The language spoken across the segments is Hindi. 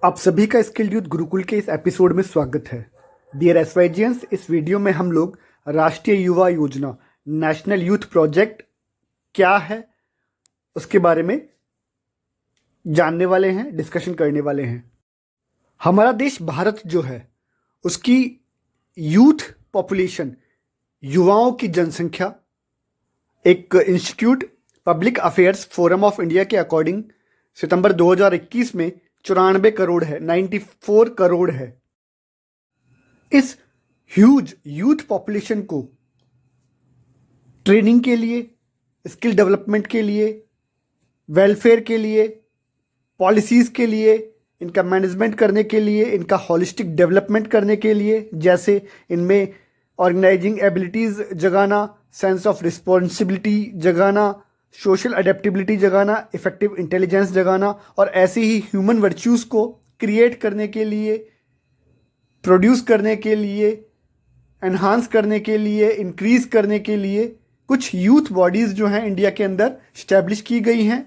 आप सभी का स्किल्ड यूथ गुरुकुल के इस एपिसोड में स्वागत है। डियर एसवाईजियंस, इस वीडियो में हम लोग राष्ट्रीय युवा योजना नेशनल यूथ प्रोजेक्ट क्या है उसके बारे में जानने वाले हैं, डिस्कशन करने वाले हैं। हमारा देश भारत जो है उसकी यूथ पॉपुलेशन, युवाओं की जनसंख्या, एक institute public affairs forum of India के अकॉर्डिंग सितंबर 2021 में 94 करोड़ है, 94 करोड़ है। इस ह्यूज यूथ पॉपुलेशन को ट्रेनिंग के लिए, स्किल डेवलपमेंट के लिए, वेलफेयर के लिए, पॉलिसीज़ के लिए, इनका मैनेजमेंट करने के लिए, इनका हॉलिस्टिक डेवलपमेंट करने के लिए, जैसे इनमें ऑर्गेनाइजिंग एबिलिटीज़ जगाना, सेंस ऑफ रिस्पॉन्सिबिलिटी जगाना, सोशल अडेप्टिबिलिटी जगाना, इफेक्टिव इंटेलिजेंस जगाना और ऐसे ही ह्यूमन वर्च्यूज़ को क्रिएट करने के लिए, प्रोड्यूस करने के लिए, एनहांस करने के लिए, इंक्रीज़ करने के लिए कुछ यूथ बॉडीज़ जो हैं इंडिया के अंदर स्टैब्लिश की गई हैं।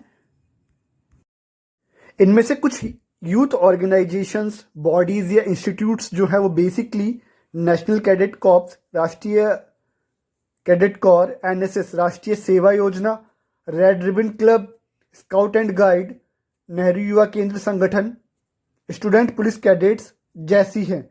इनमें से कुछ यूथ ऑर्गेनाइजेशंस, बॉडीज़ या इंस्टीट्यूट्स जो है वो बेसिकली नेशनल कैडेट कॉर्प्स, राष्ट्रीय कैडेट कॉर, एनएसएस, राष्ट्रीय सेवा योजना, red ribbon club, scout and guide, Nehru युवा केंद्र संगठन, स्टूडेंट पुलिस कैडेट्स जैसी हैं।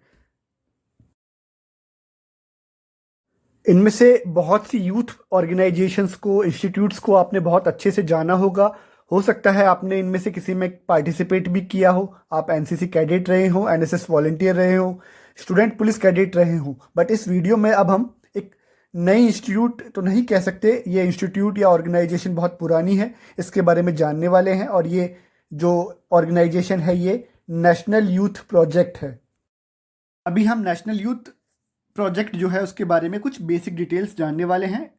इनमें से बहुत सी यूथ ऑर्गेनाइजेशंस को, इंस्टीट्यूट्स को आपने बहुत अच्छे से जाना होगा। हो सकता है आपने इनमें से किसी में पार्टिसिपेट भी किया हो, आप एनसीसी कैडेट रहे हो, एनएसएस वॉलंटियर रहे हो, स्टूडेंट पुलिस कैडेट रहे हो। बट इस वीडियो में अब हम एक नई इंस्टीट्यूट तो नहीं कह सकते, ये इंस्टीट्यूट या ऑर्गेनाइजेशन बहुत पुरानी है, इसके बारे में जानने वाले हैं। और ये जो ऑर्गेनाइजेशन है ये नेशनल यूथ प्रोजेक्ट है। अभी हम नेशनल यूथ प्रोजेक्ट जो है उसके बारे में कुछ बेसिक डिटेल्स जानने वाले हैं।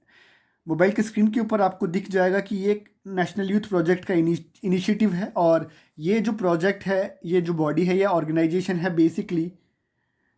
मोबाइल की स्क्रीन के ऊपर आपको दिख जाएगा कि ये एक नेशनल यूथ प्रोजेक्ट का इनिशिएटिव है और ये जो प्रोजेक्ट है, ये जो बॉडी है या ऑर्गेनाइजेशन है, basically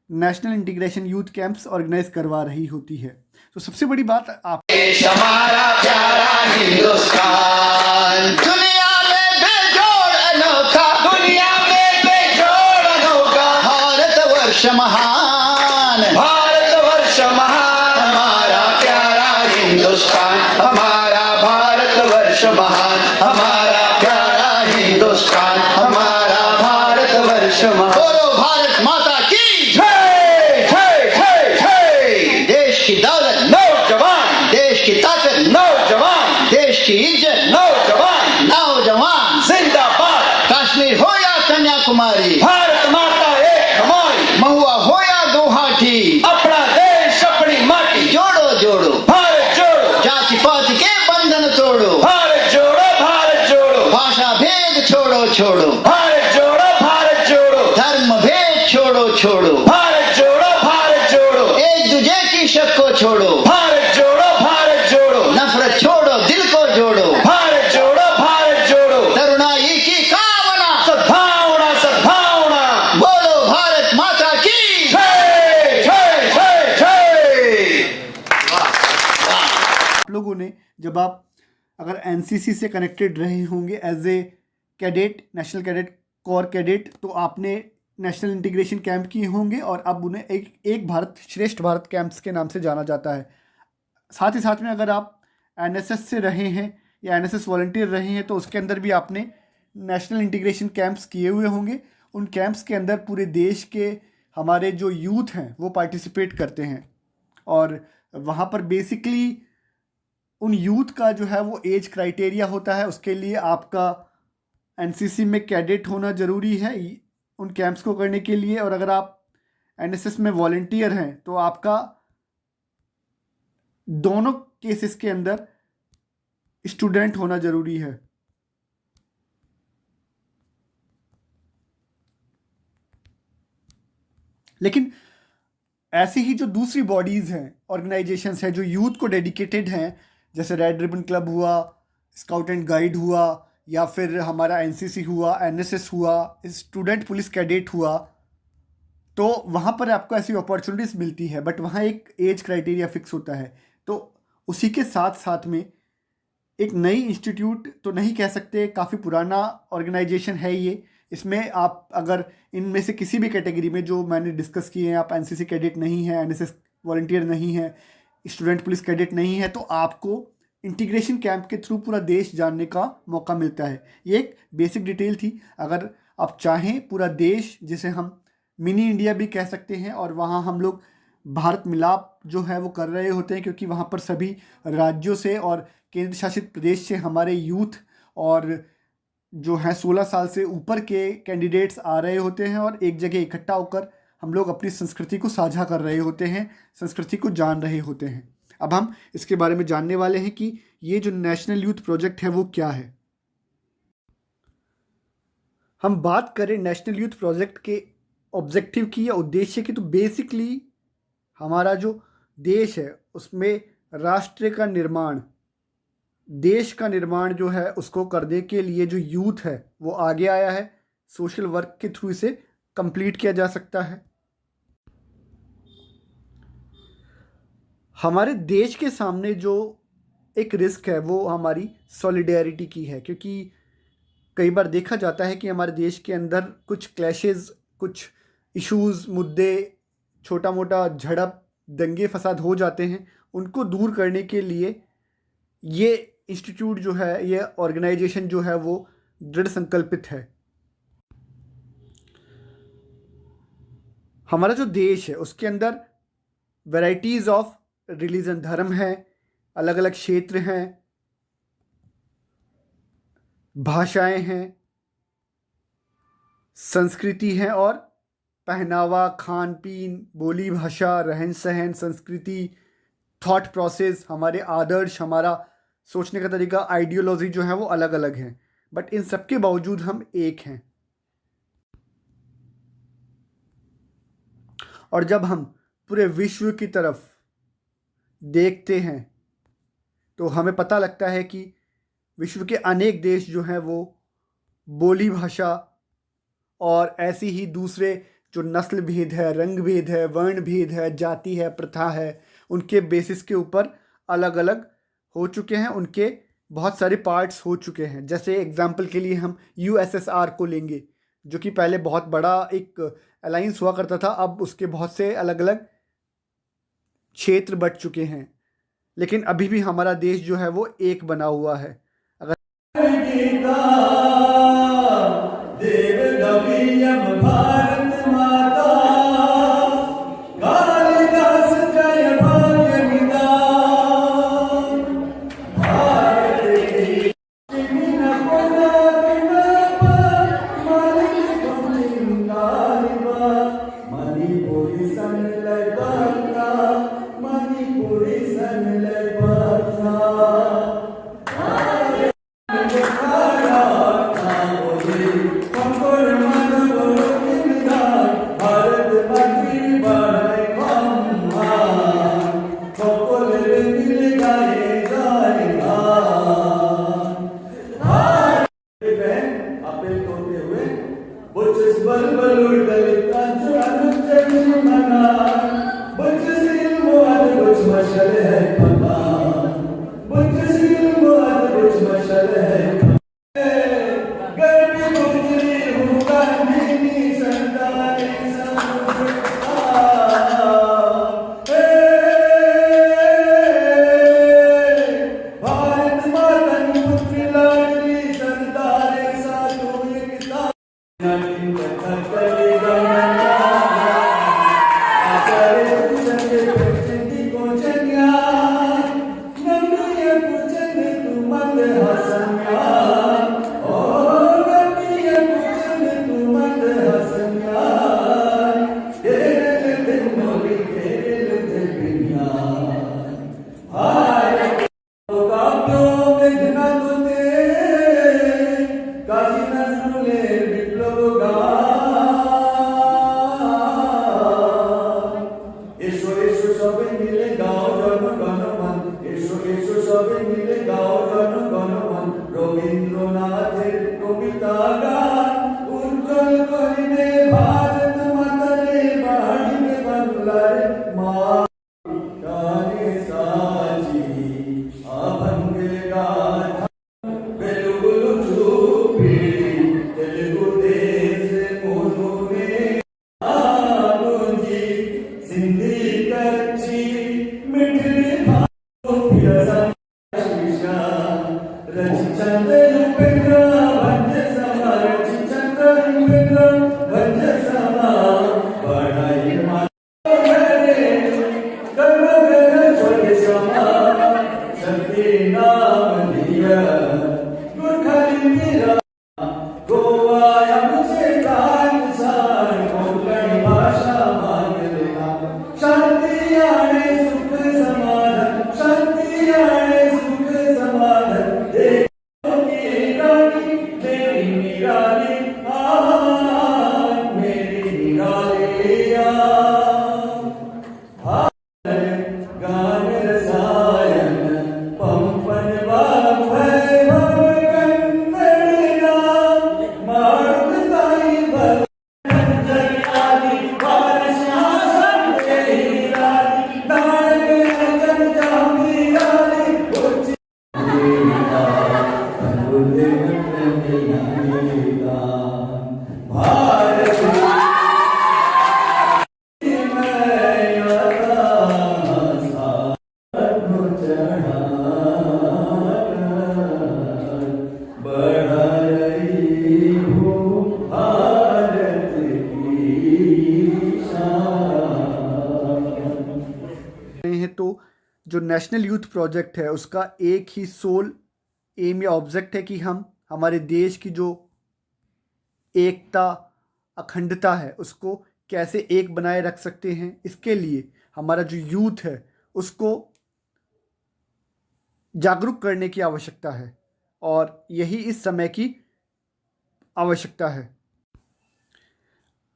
national integration youth camps organize करवा रही होती है। तो सबसे बड़ी बात आप हमारा प्यारा हिंदुस्तान दुनिया में बेजोड़ अनोखा, दुनिया में बेजोड़ अनोखा, भारतवर्ष महान, भारतवर्ष महान, हमारा प्यारा हिंदुस्तान, हमारा भारतवर्ष महान, हमारा प्यारा हिंदुस्तान, हमारा भारतवर्ष महान। बोलो भारत माता की जय, जय जय जय। देश की दौलत नौजवान, देश की ताकत नौजवान, देश की इज्जत नौजवान, नौजवान जिंदाबाद। कश्मीर हो या कन्याकुमारी, भारत माता एक हमारी, महुआ हो या गुवाहाटी, अपना देश अपनी माटी, जोड़ो जोड़ो भारत जोड़ो, जाति पाति के बंधन तोड़ो, भारत जोड़ो भारत जोड़ो, भाषा भेद छोड़ो छोड़ो, भारत जोड़ो भारत जोड़ो, धर्म भेद छोड़ो छोड़ो, भारत जोड़ो भारत जोड़ो, एक दूजे की शक को छोड़ो, भारत जोड़ो भारत जोड़ो, नफरत छोड़ो दिल को जोड़ो, भारत जोड़ो भारत जोड़ो, तरुणाई की कामना, सद्भावना सद्भावना, बोलो भारत माता की जय, जय जय जय। आप लोगों ने, जब आप अगर एनसीसी से कनेक्टेड रहे होंगे as a cadet, national cadet corps cadet, तो आपने नेशनल इंटीग्रेशन कैंप किए होंगे और अब उन्हें एक भारत श्रेष्ठ भारत कैंप्स के नाम से जाना जाता है। साथ ही साथ में अगर आप एनएसएस से रहे हैं या एनएसएस वॉलंटियर रहे हैं तो उसके अंदर भी आपने नेशनल इंटीग्रेशन कैंप्स किए हुए होंगे। उन कैंप्स के अंदर पूरे देश के हमारे जो यूथ हैं वो पार्टिसिपेट करते हैं और वहाँ पर बेसिकली उन यूथ का जो है वो एज क्राइटेरिया होता है। उसके लिए आपका एनसीसी में कैडेट होना ज़रूरी है उन कैंप्स को करने के लिए, और अगर आप एनएसएस में वॉलंटियर हैं तो आपका दोनों केसेस के अंदर स्टूडेंट होना ज़रूरी है। लेकिन ऐसी ही जो दूसरी बॉडीज़ हैं, ऑर्गेनाइजेशंस हैं जो यूथ को डेडिकेटेड हैं, जैसे रेड रिबन क्लब हुआ, स्काउट एंड गाइड हुआ, या फिर हमारा एनसीसी हुआ, एनएसएस हुआ, स्टूडेंट पुलिस कैडेट हुआ, तो वहाँ पर आपको ऐसी अपॉर्चुनिटीज़ मिलती है। बट वहाँ एक एज क्राइटेरिया फिक्स होता है। तो उसी के साथ साथ में एक नई इंस्टीट्यूट तो नहीं कह सकते, काफ़ी पुराना ऑर्गेनाइजेशन है ये, इसमें आप अगर इनमें से किसी भी कैटेगरी में जो मैंने डिस्कस किए हैं, आप एनसीसी कैडेट नहीं हैं, एनएसएस वॉलंटियर नहीं हैं, स्टूडेंट पुलिस कैडेट नहीं है, तो आपको इंटीग्रेशन कैंप के थ्रू पूरा देश जानने का मौका मिलता है। ये एक बेसिक डिटेल थी। अगर आप चाहें पूरा देश, जिसे हम मिनी इंडिया भी कह सकते हैं, और वहाँ हम लोग भारत मिलाप जो है वो कर रहे होते हैं, क्योंकि वहाँ पर सभी राज्यों से और केंद्र शासित प्रदेश से हमारे यूथ और जो है 16 साल से ऊपर के कैंडिडेट्स आ रहे होते हैं, और एक जगह इकट्ठा होकर हम लोग अपनी संस्कृति को साझा कर रहे होते हैं, संस्कृति को जान रहे होते हैं। अब हम इसके बारे में जानने वाले हैं कि ये जो नेशनल यूथ प्रोजेक्ट है वो क्या है। हम बात करें नेशनल यूथ प्रोजेक्ट के ऑब्जेक्टिव की या उद्देश्य की, तो बेसिकली हमारा जो देश है उसमें राष्ट्र का निर्माण, देश का निर्माण जो है उसको करने के लिए जो यूथ है वो आगे आया है। सोशल वर्क के थ्रू इसे कंप्लीट किया जा सकता है। हमारे देश के सामने जो एक रिस्क है वो हमारी सॉलिडेरिटी की है, क्योंकि कई बार देखा जाता है कि हमारे देश के अंदर कुछ क्लैशेस, कुछ इश्यूज़, मुद्दे, छोटा मोटा झड़प, दंगे फसाद हो जाते हैं। उनको दूर करने के लिए ये इंस्टीट्यूट जो है, ये ऑर्गेनाइजेशन जो है वो दृढ़ संकल्पित है। हमारा जो देश है उसके अंदर वैराइटीज़ ऑफ रिलीजन, धर्म है, अलग अलग क्षेत्र हैं, भाषाएं हैं, संस्कृति है, और पहनावा, खान पीन, बोली भाषा, रहन सहन, संस्कृति, थॉट प्रोसेस, हमारे आदर्श, हमारा सोचने का तरीका, आइडियोलॉजी जो है वो अलग अलग हैं। बट इन सब के बावजूद हम एक हैं। और जब हम पूरे विश्व की तरफ देखते हैं तो हमें पता लगता है कि विश्व के अनेक देश जो हैं वो बोली भाषा और ऐसी ही दूसरे जो नस्ल भेद है, रंग भेद है, वर्ण भेद है, जाति है, प्रथा है, उनके बेसिस के ऊपर अलग अलग हो चुके हैं। उनके बहुत सारे पार्ट्स हो चुके हैं। जैसे एग्जाम्पल के लिए हम यूएसएसआर को लेंगे, जो कि पहले बहुत बड़ा एक अलाइंस हुआ करता था, अब उसके बहुत से अलग अलग क्षेत्र बट चुके हैं, लेकिन अभी भी हमारा देश जो है वो एक बना हुआ है। अगर भारत माता कालिदास जय भाग्यविदा, मणिपुरी सन लगना, मणिपुरी सन लगना, हैं तो जो नेशनल यूथ प्रोजेक्ट है उसका एक ही सोल एम या ऑब्जेक्ट है कि हम हमारे देश की जो एकता अखंडता है उसको कैसे एक बनाए रख सकते हैं। इसके लिए हमारा जो यूथ है उसको जागरूक करने की आवश्यकता है और यही इस समय की आवश्यकता है।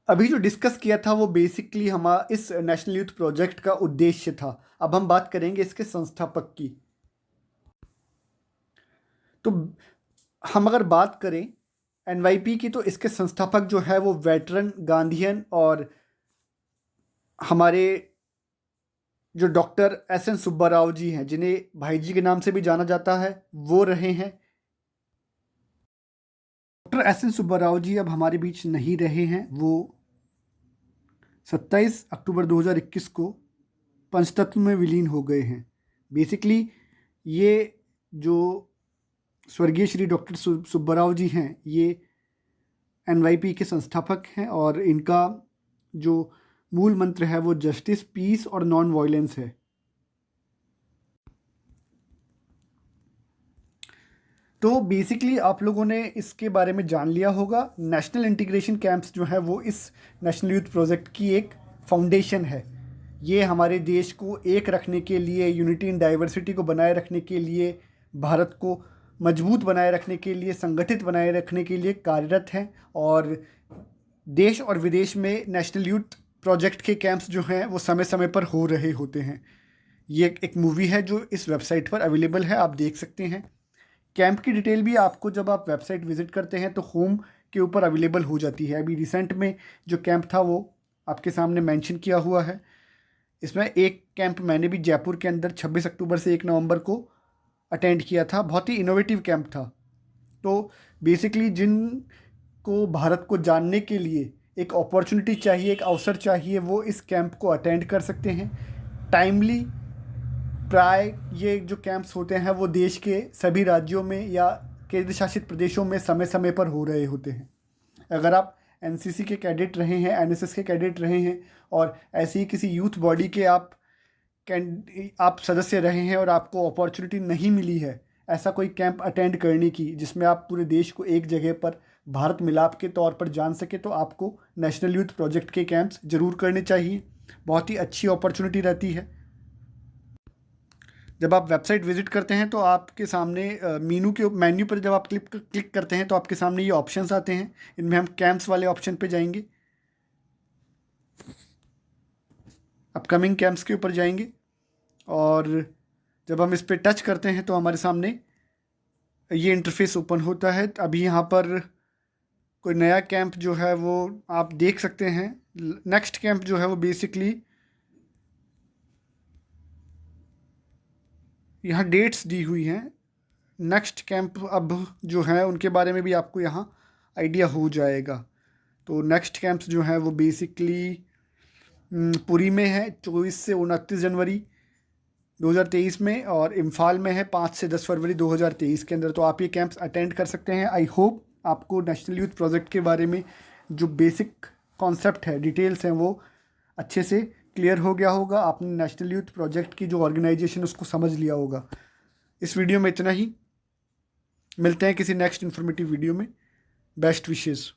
अभी जो डिस्कस किया था वो बेसिकली हमारा इस नेशनल यूथ प्रोजेक्ट का उद्देश्य था। अब हम बात करेंगे इसके संस्थापक की। तो हम अगर बात करें एनवाईपी की तो इसके संस्थापक जो है वो वेटरन गांधीयन और हमारे जो doctor S N Subba Rao ji हैं, जिन्हें भाई जी के नाम से भी जाना जाता है, वो रहे हैं। Doctor S N Subba Rao ji अब हमारे बीच नहीं रहे हैं। वो 27 अक्टूबर 2021 को पंचतत्व में विलीन हो गए हैं। बेसिकली ये जो स्वर्गीय श्री डॉक्टर सुब्बा राव जी हैं ये एनवाईपी के संस्थापक हैं और इनका जो मूल मंत्र है वो जस्टिस, पीस और नॉन वायलेंस है। तो बेसिकली आप लोगों ने इसके बारे में जान लिया होगा। नेशनल इंटीग्रेशन कैंप्स जो है वो इस नेशनल यूथ प्रोजेक्ट की एक फाउंडेशन है। ये हमारे देश को एक रखने के लिए, यूनिटी इन डाइवर्सिटी को बनाए रखने के लिए, भारत को मजबूत बनाए रखने के लिए, संगठित बनाए रखने के लिए कार्यरत हैं। और देश और विदेश में नेशनल यूथ प्रोजेक्ट के कैंप्स जो हैं वो समय समय पर हो रहे होते हैं। ये एक मूवी है जो इस वेबसाइट पर अवेलेबल है, आप देख सकते हैं। कैंप की डिटेल भी आपको जब आप वेबसाइट विज़िट करते हैं तो होम के ऊपर अवेलेबल हो जाती है। अभी रिसेंट में जो कैंप था वो आपके सामने मेंशन किया हुआ है। इसमें एक कैंप मैंने भी जयपुर के अंदर 26 अक्टूबर से 1 नवंबर को अटेंड किया था। बहुत ही इनोवेटिव कैंप था। तो बेसिकली जिनको भारत को जानने के लिए एक अपॉर्चुनिटी चाहिए, एक अवसर चाहिए, वो इस कैंप को अटेंड कर सकते हैं टाइमली। प्राय ये जो कैंप्स होते हैं वो देश के सभी राज्यों में या केंद्र शासित प्रदेशों में समय समय पर हो रहे होते हैं। अगर आप एनसीसी के कैडेट रहे हैं, एनएसएस के कैडेट रहे हैं और ऐसी ही किसी यूथ बॉडी के आप सदस्य रहे हैं और आपको अपॉर्चुनिटी नहीं मिली है ऐसा कोई कैंप अटेंड करने की जिसमें आप पूरे देश को एक जगह पर भारत मिलाप के तौर पर जान सके, तो आपको नेशनल यूथ प्रोजेक्ट के कैंप्स ज़रूर करने चाहिए। बहुत ही अच्छी अपॉर्चुनिटी रहती है। जब आप वेबसाइट विज़िट करते हैं तो आपके सामने मेन्यू पर जब आप क्लिक करते हैं तो आपके सामने ये ऑप्शंस आते हैं। इनमें हम कैंप्स वाले ऑप्शन पे जाएंगे, अपकमिंग कैंप्स के ऊपर जाएंगे और जब हम इस पर टच करते हैं तो हमारे सामने ये इंटरफेस ओपन होता है। अभी यहाँ पर कोई नया कैंप जो है वो आप देख सकते हैं। नेक्स्ट कैंप जो है वो बेसिकली यहाँ डेट्स दी हुई हैं। नेक्स्ट कैंप अब जो है उनके बारे में भी आपको यहाँ आइडिया हो जाएगा। तो नेक्स्ट कैंप्स जो हैं वो बेसिकली पुरी में है 24 से 29 जनवरी 2023 में और इम्फाल में है 5 से 10 फरवरी 2023 के अंदर। तो आप ये कैंप्स अटेंड कर सकते हैं। आई होप आपको नेशनल यूथ प्रोजेक्ट के बारे में जो बेसिक कॉन्सेप्ट है, डिटेल्स हैं, वो अच्छे से क्लियर हो गया होगा। आपने नेशनल यूथ प्रोजेक्ट की जो ऑर्गेनाइजेशन उसको समझ लिया होगा। इस वीडियो में इतना ही। मिलते हैं किसी नेक्स्ट इन्फॉर्मेटिव वीडियो में। Best wishes.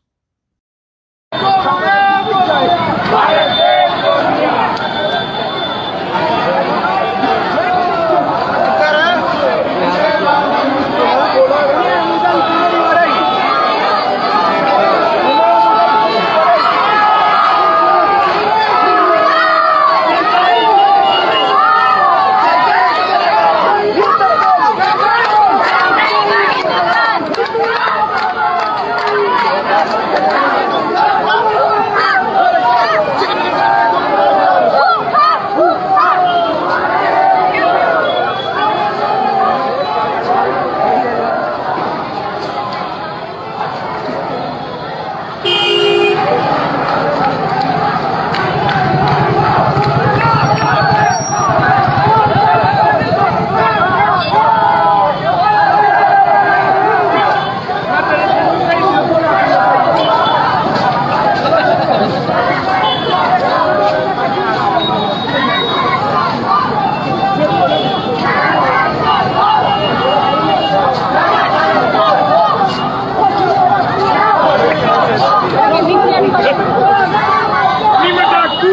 Libertà, tu,